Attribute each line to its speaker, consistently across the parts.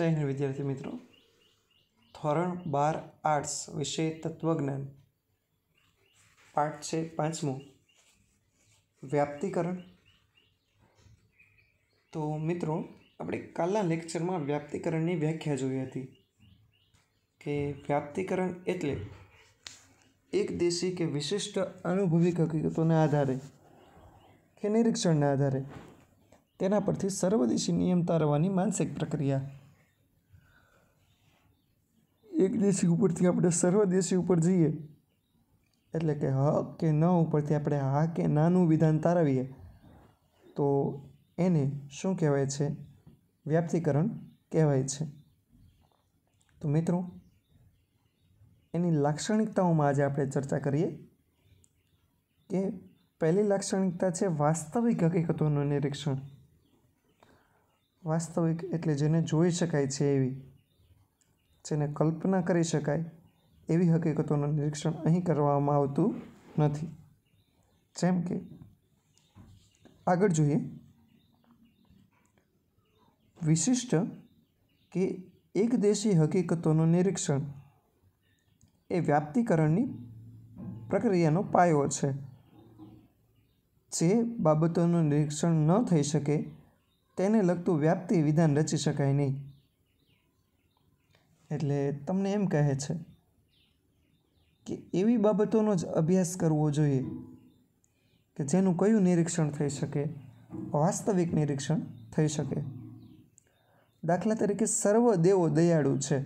Speaker 1: જય હિન્દ વિદ્યાર્થી મિત્રો। ધોરણ 12 આર્ટ્સ વિષય તત્વજ્ઞાન પાઠ છે 5મો વ્યાપ્તિકરણ। તો મિત્રો આપણે કાલના લેક્ચરમાં વ્યાપ્તિકરણની વ્યાખ્યા જોઈ હતી કે વ્યાપ્તિકરણ એટલે એકદેશી કે વિશિષ્ટ અનુભવિક હકીકતોના આધારે કે નિરીક્ષણના આધારે તેના પરથી સર્વદેશી નિયમ તારવવાની માનસિક પ્રક્રિયા। એકદેશી ઉપરથી આપણે સર્વદેશી ઉપર જઈએ એટલે કે હ કે ન ઉપરથી આપણે હા કે નાનું વિધાન તારવીએ તો એને શું કહેવાય છે? વ્યાપ્તિકરણ કહેવાય છે। તો મિત્રો એની લાક્ષણિકતાઓમાં આજે આપણે ચર્ચા કરીએ કે પહેલી લાક્ષણિકતા છે વાસ્તવિક હકીકતોનું નિરીક્ષણ। વાસ્તવિક એટલે જેને જોઈ શકાય છે એવી, જેને કલ્પના કરી શકાય એવી હકીકતોનું નિરીક્ષણ અહીં કરવામાં આવતું નથી। જેમ કે આગળ જોઈએ, વિશિષ્ટ કે એકદેશી હકીકતોનું નિરીક્ષણ એ વ્યાપ્તિકરણની પ્રક્રિયાનો પાયો છે। જે બાબતોનું નિરીક્ષણ ન થઈ શકે તેને લગતું વ્યાપ્તિ વિધાન રચી શકાય નહીં। એટલે તમને એમ કહે છે કે એવી બાબતોનો જ અભ્યાસ કરવો જોઈએ કે જેનું કયું નિરીક્ષણ થઈ શકે? વાસ્તવિક નિરીક્ષણ થઈ શકે। દાખલા તરીકે સર્વ દેવો દયાળુ છે,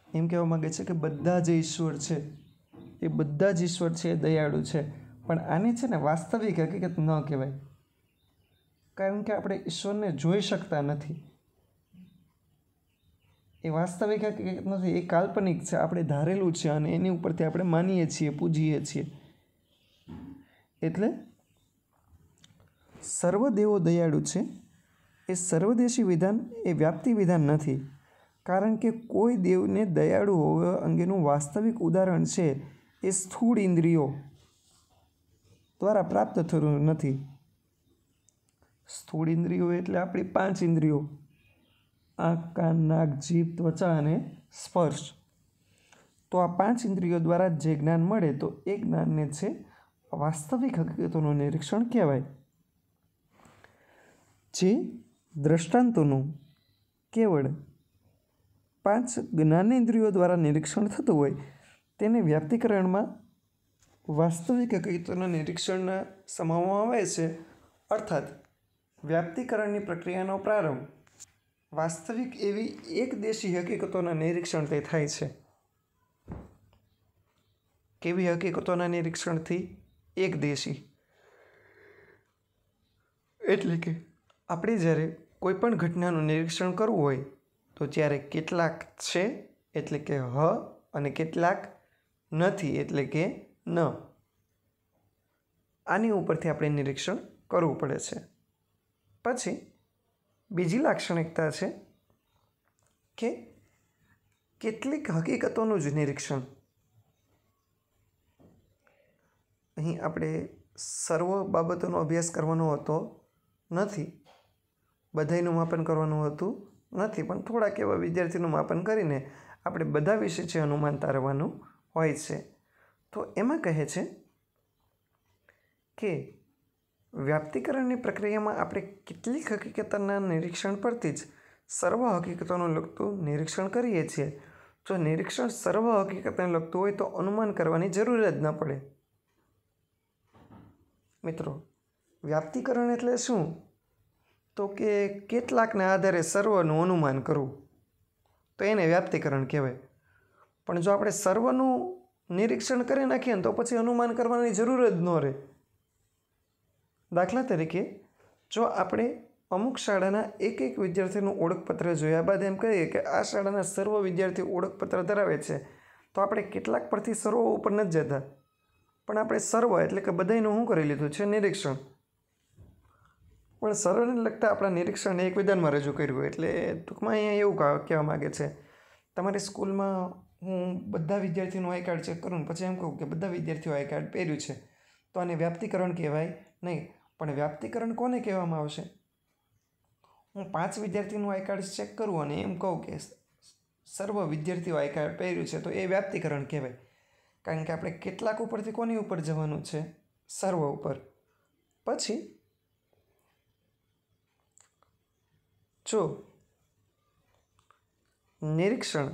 Speaker 1: એમ કહેવા માંગે છે કે બધા જ ઈશ્વર છે એ બધા જ ઈશ્વર છે એ દયાળુ છે, પણ આને છે ને વાસ્તવિક હકીકત ન કહેવાય, કારણ કે આપણે ઈશ્વરને જોઈ શકતા નથી। એ વાસ્તવિક હકીકત નથી, એ કાલ્પનિક છે, આપણે ધારેલું છે અને એની ઉપરથી આપણે માનીએ છીએ, પૂજીએ છીએ। એટલે સર્વ દેવો દયાળુ છે એ સર્વદેશી વિધાન એ વ્યાપ્તિ વિધાન નથી, કારણ કે કોઈ દેવને દયાળુ હોવા અંગેનું વાસ્તવિક ઉદાહરણ છે એ સ્થૂળ ઇન્દ્રિયો દ્વારા પ્રાપ્ત થતું નથી। સ્થૂળ ઇન્દ્રિયો એટલે આપણી 5 ઇન્દ્રિયો: આંખ, કાન, નાક, જીભ, ત્વચા અને સ્પર્શ। તો આ 5 ઇન્દ્રિયો દ્વારા જે જ્ઞાન મળે તો એ જ્ઞાનને છે વાસ્તવિક હકીકતોનું નિરીક્ષણ કહેવાય। જે દ્રષ્ટાંતોનું કેવળ 5 જ્ઞાનેન્દ્રિયો દ્વારા નિરીક્ષણ થતું હોય તેને વ્યાપ્તિકરણમાં વાસ્તવિક હકીકતોના નિરીક્ષણના સમાવવામાં આવે છે। અર્થાત વ્યાપ્તિકરણની પ્રક્રિયાનો પ્રારંભ વાસ્તવિક એવી એકદેશી હકીકતોના નિરીક્ષણથી થાય છે। કેવી હકીકતોના નિરીક્ષણથી? એકદેશી એટલે કે આપણે જ્યારે કોઈ પણ ઘટનાનું નિરીક્ષણ કરવું હોય તો ત્યારે કેટલાક છે એટલે કે હ અને કેટલાક નથી એટલે કે ન, આની ઉપરથી આપણે નિરીક્ષણ કરવું પડે છે। પછી બીજી લાક્ષણિકતા છે કે કેટલીક હકીકતોનું જ નિરીક્ષણ। અહીં આપણે સર્વ બાબતોનો અભ્યાસ કરવાનો હોતો નથી, બધાયનું માપન કરવાનું હોતું નથી, પણ થોડાક એવા વિદ્યાર્થીનું માપન કરીને આપણે બધા વિશે છે અનુમાન તારવવાનું હોય છે। તો એમાં કહે છે કે વ્યાપ્તિકરણની પ્રક્રિયામાં આપણે કેટલીક હકીકતોના નિરીક્ષણ પરથી જ સર્વ હકીકતોનું લગતું નિરીક્ષણ કરીએ છીએ। જો નિરીક્ષણ સર્વ હકીકતને લગતું હોય તો અનુમાન કરવાની જરૂર જ ન પડે। મિત્રો વ્યાપ્તિકરણ એટલે શું? તો કે કેટલાકના આધારે સર્વનું અનુમાન કરવું, તો એને વ્યાપ્તિકરણ કહેવાય। પણ જો આપણે સર્વનું નિરીક્ષણ કરી નાખીએ ને તો પછી અનુમાન કરવાની જરૂર જ ન રહે। દાખલા તરીકે જો આપણે અમુક શાળાના એક વિદ્યાર્થીનું ઓળખપત્ર જોયા બાદ એમ કહીએ કે આ શાળાના સર્વ વિદ્યાર્થીઓ ઓળખપત્ર ધરાવે છે, તો આપણે કેટલાક પરથી સર્વ ઉપર નથી જતા, પણ આપણે સર્વ એટલે કે બધાયનું શું કરી લીધું છે? નિરીક્ષણ। પણ સર્વને લગતા આપણા નિરીક્ષણને એક વિધાનમાં રજૂ કર્યું। એટલે ટૂંકમાં અહીંયા એવું કહેવા માગે છે, તમારી સ્કૂલમાં હું બધા વિદ્યાર્થીનું આઈ કાર્ડ ચેક કરું પછી એમ કહું કે બધા વિદ્યાર્થીઓ આઈ કાર્ડ પહેર્યું છે, તો આને વ્યાપ્તિકરણ કહેવાય નહીં। પણ વ્યાપ્તિકરણ કોને કહેવામાં આવશે? હું 5 વિદ્યાર્થીનું આઈ કાર્ડ ચેક કરું અને એમ કહું કે સર્વ વિદ્યાર્થીઓ આઈ કાર્ડ પહેર્યું છે, તો એ વ્યાપ્તિકરણ કહેવાય. કારણ કે આપણે કેટલાક ઉપરથી કોની ઉપર જવાનું છે? સર્વ ઉપર. પછી જો નિરીક્ષણ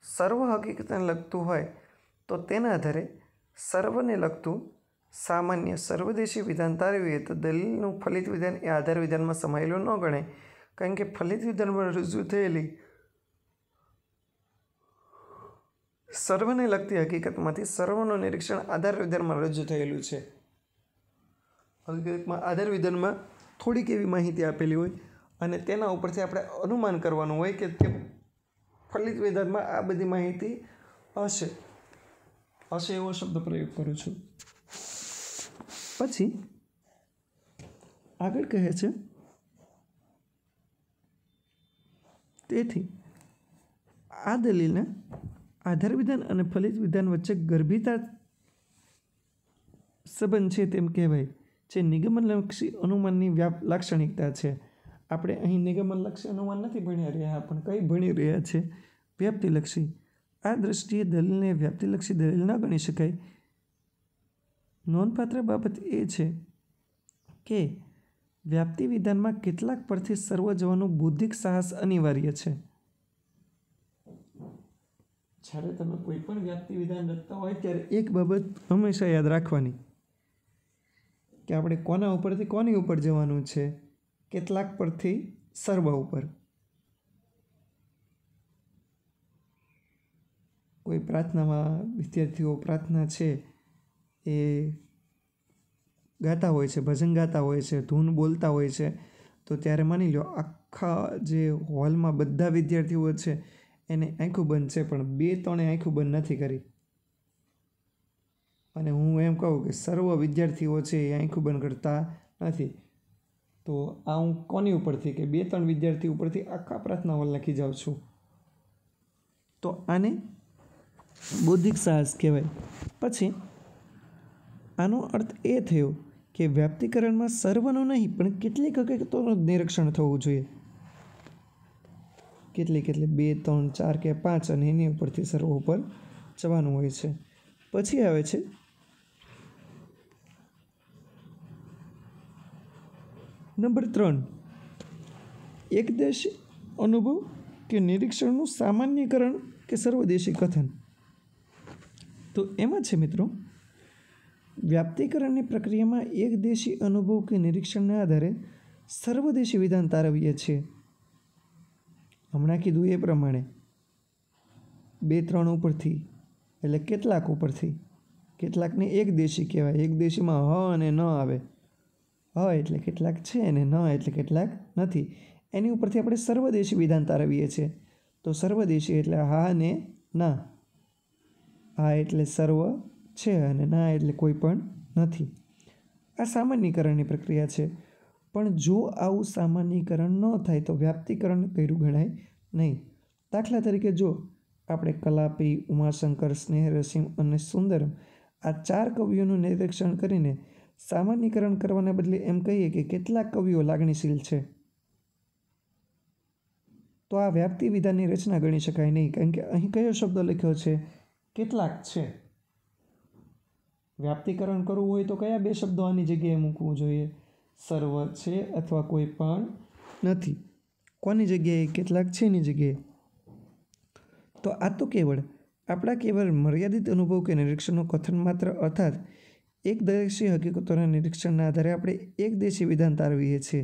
Speaker 1: સર્વ હકીકતને લગતું હોય તો તેના આધારે સર્વને લગતું સામાન્ય સર્વદેશી વિધાન તારવીએ તો દલીલનું ફલિત વિધાન એ આધાર વિધાનમાં સમાયેલું ન ગણાય. કારણ કે ફલિત વિધાનમાં રજૂ થયેલી સર્વને લગતી હકીકતમાંથી સર્વનું નિરીક્ષણ આધાર વિધાનમાં રજૂ થયેલું છે. હકીકતમાં આધાર વિધાનમાં થોડીક એવી માહિતી આપેલી હોય અને તેના ઉપરથી આપણે અનુમાન કરવાનું હોય કે તે ફલિત વિધાનમાં આ બધી માહિતી હશે એવો શબ્દ પ્રયોગ કરું છું. પછી આગળ કહે છે, તેથી આ દલીલના આધાર વિધાન અને ફલિત વિધાન વચ્ચે ગર્ભિતા સંબંધ છે તેમ કહેવાય, જે નિગમનલક્ષી અનુમાનની લાક્ષણિકતા છે. આપણે અહીં નિગમનલક્ષી અનુમાન નથી ભણી રહ્યા, પણ કઈ ભણી રહ્યા છે? વ્યાપ્તિલક્ષી. આ દૃષ્ટિએ દલીલને વ્યાપ્તિલક્ષી દલીલ ન ગણી શકાય. નોંધપાત્ર બાબત એ છે કે વ્યાપ્તિ વિધાનમાં કેટલાક પરથી સર્વ જવાનું બૌદ્ધિક સાહસ અનિવાર્ય છે. જ્યારે તમે કોઈ પણ વ્યાપ્તિ વિધાન રચતા હોય ત્યારે એક બાબત હંમેશા યાદ રાખવાની કે આપણે કોના ઉપરથી કોની ઉપર જવાનું છે? કેટલાક પરથી સર્વ ઉપર. કોઈ પ્રાર્થનામાં વિદ્યાર્થીઓ પ્રાર્થના છે એ ગાતા હોય છે, ભજન ગાતા હોય છે, ધૂન બોલતા હોય છે, તો ત્યારે માની લો આખા જે હોલમાં બધા વિદ્યાર્થીઓ છે એને આંખું બંધ છે, પણ 2-3 આંખું બંધ નથી કરી, અને હું એમ કહું કે સર્વ વિદ્યાર્થીઓ છે એ આંખું બંધ કરતા નથી, તો આ હું કોની ઉપરથી કે 2-3 વિદ્યાર્થી ઉપરથી આખા પ્રાર્થના હોલ લખી જાઉં છું, તો આને બૌદ્ધિક સાહસ કહેવાય. પછી આનો અર્થ એ થયો કે વ્યાપ્તિકરણમાં સર્વનું નહીં પણ કેટલીક હકીકતોનું નિરીક્ષણ થવું જોઈએ. કેટલી 2, 3, 4 કે 5 અને એની ઉપરથી સર્વ ઉપર જવાનું હોય છે. પછી આવે છે નંબર 3, એકદેશી અનુભવ કે નિરીક્ષણનું સામાન્યકરણ કે સર્વદેશી કથન. તો એમાં છે મિત્રો, વ્યાપ્તિકરણની પ્રક્રિયામાં એકદેશી અનુભવ કે નિરીક્ષણના આધારે સર્વદેશી વિધાન તારવીએ છીએ. હમણાં કીધું એ પ્રમાણે 2-3 ઉપરથી એટલે કેટલાક ઉપરથી. કેટલાકને એકદેશી કહેવાય. એકદેશીમાં હ અને ન આવે. હ એટલે કેટલાક છે અને ન એટલે કેટલાક નથી. એની ઉપરથી આપણે સર્વદેશી વિધાન તારવીએ છીએ. તો સર્વદેશી એટલે હા ને ના. હા એટલે સર્વ છે અને ના એટલે કોઈ પણ નથી. આ સામાન્યીકરણની પ્રક્રિયા છે. પણ જો આવું સામાન્યીકરણ ન થાય તો વ્યાપ્તિકરણ કર્યું ગણાય નહીં. દાખલા તરીકે જો આપણે કલાપી, ઉમાશંકર, સ્નેહરસિમ અને સુંદરમ આ 4 કવિઓનું નિરીક્ષણ કરીને સામાન્યીકરણ કરવાને બદલે એમ કહીએ કે કેટલાક કવિઓ લાગણીશીલ છે, તો આ વ્યાપ્તિ વિધાનની રચના ગણી શકાય નહીં. કારણ કે અહીં કયો શબ્દ લખ્યો છે? કેટલાક છે. વ્યાપ્તિકરણ કરવું હોય તો કયા 2 શબ્દો આની જગ્યાએ મૂકવું જોઈએ? સર્વ છે અથવા કોઈ પણ નથી. કોની જગ્યાએ? કેટલાક છે એની જગ્યાએ. તો આ તો કેવળ મર્યાદિત અનુભવ કે નિરીક્ષણનું કથન માત્ર, અર્થાત એકદેશી હકીકતોના નિરીક્ષણના આધારે આપણે એકદેશી વિધાન તારવીએ છીએ.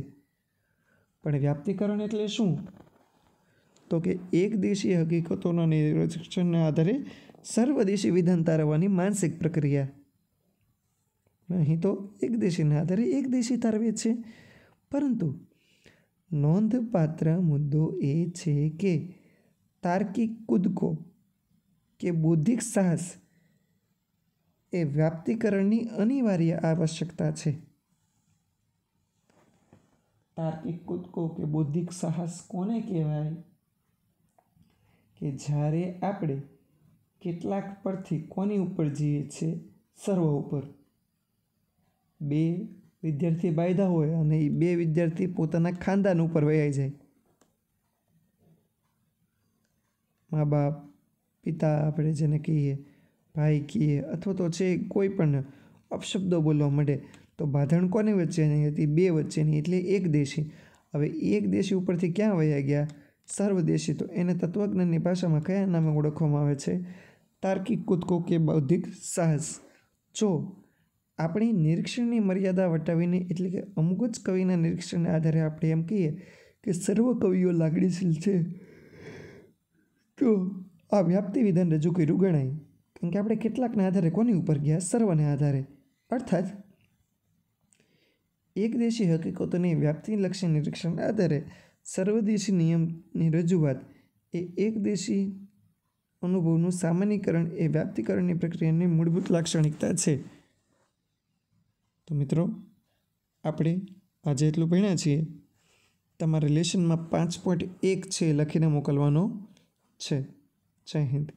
Speaker 1: પણ વ્યાપ્તિકરણ એટલે શું? તો કે એકદેશી હકીકતોના નિરીક્ષણના આધારે સર્વદેશી વિધાન તારવવાની માનસિક પ્રક્રિયા. અહીં તો એકદેશીના આધારે એકદેશી તારવીએ છીએ. પરંતુ નોંધપાત્ર મુદ્દો એ છે કે તાર્કિક કૂદકો કે બૌદ્ધિક સાહસ એ વ્યાપ્તિકરણની અનિવાર્ય આવશ્યકતા છે. તાર્કિક કૂદકો કે બૌદ્ધિક સાહસ કોને કહેવાય? કે જ્યારે આપણે કેટલાક પરથી કોની ઉપર જઈએ છીએ? સર્વ ઉપર. 2, વિદ્યાર્થી બાયધા હોય અને એ 2 વિદ્યાર્થી પોતાના ખાનદાન ઉપર વયાઈ જાય, મા બાપ, પિતા આપણે જેને કહીએ, ભાઈ કહીએ, અથવા તો છે કોઈ પણ અપશબ્દો બોલવા માંડે તો બાંધણ કોની વચ્ચેની હતી? 2 વચ્ચેની, એટલે એકદેશી. હવે એકદેશી ઉપરથી ક્યાં વયા ગયા? સર્વદેશી. તો એને તત્વજ્ઞાનની ભાષામાં કયા નામે ઓળખવામાં આવે છે? તાર્કિક કૂદકો કે બૌદ્ધિક સાહસ. જો આપણી નિરીક્ષણની મર્યાદા વટાવીને, એટલે કે અમુક જ કવિના નિરીક્ષણના આધારે આપણે એમ કહીએ કે સર્વ કવિઓ લાગણીશીલ છે, તો આ વ્યાપ્તિ વિધાન રજૂ કર્યું ગણાય. કારણ કે આપણે કેટલાકના આધારે કોની ઉપર ગયા? સર્વને આધારે. અર્થાત એકદેશી હકીકતોની વ્યાપ્તિલક્ષી નિરીક્ષણના આધારે સર્વદેશી નિયમની રજૂઆત એ એકદેશી અનુભવનું સામાન્યીકરણ એ વ્યાપ્તિકરણની પ્રક્રિયાની મૂળભૂત લાક્ષણિકતા છે. તો મિત્રો, આપણે આજે એટલું ભણ્યા છીએ. તમારે લેસનમાં 5.1 છે લખીને મોકલવાનો છે. જય હિન્દ.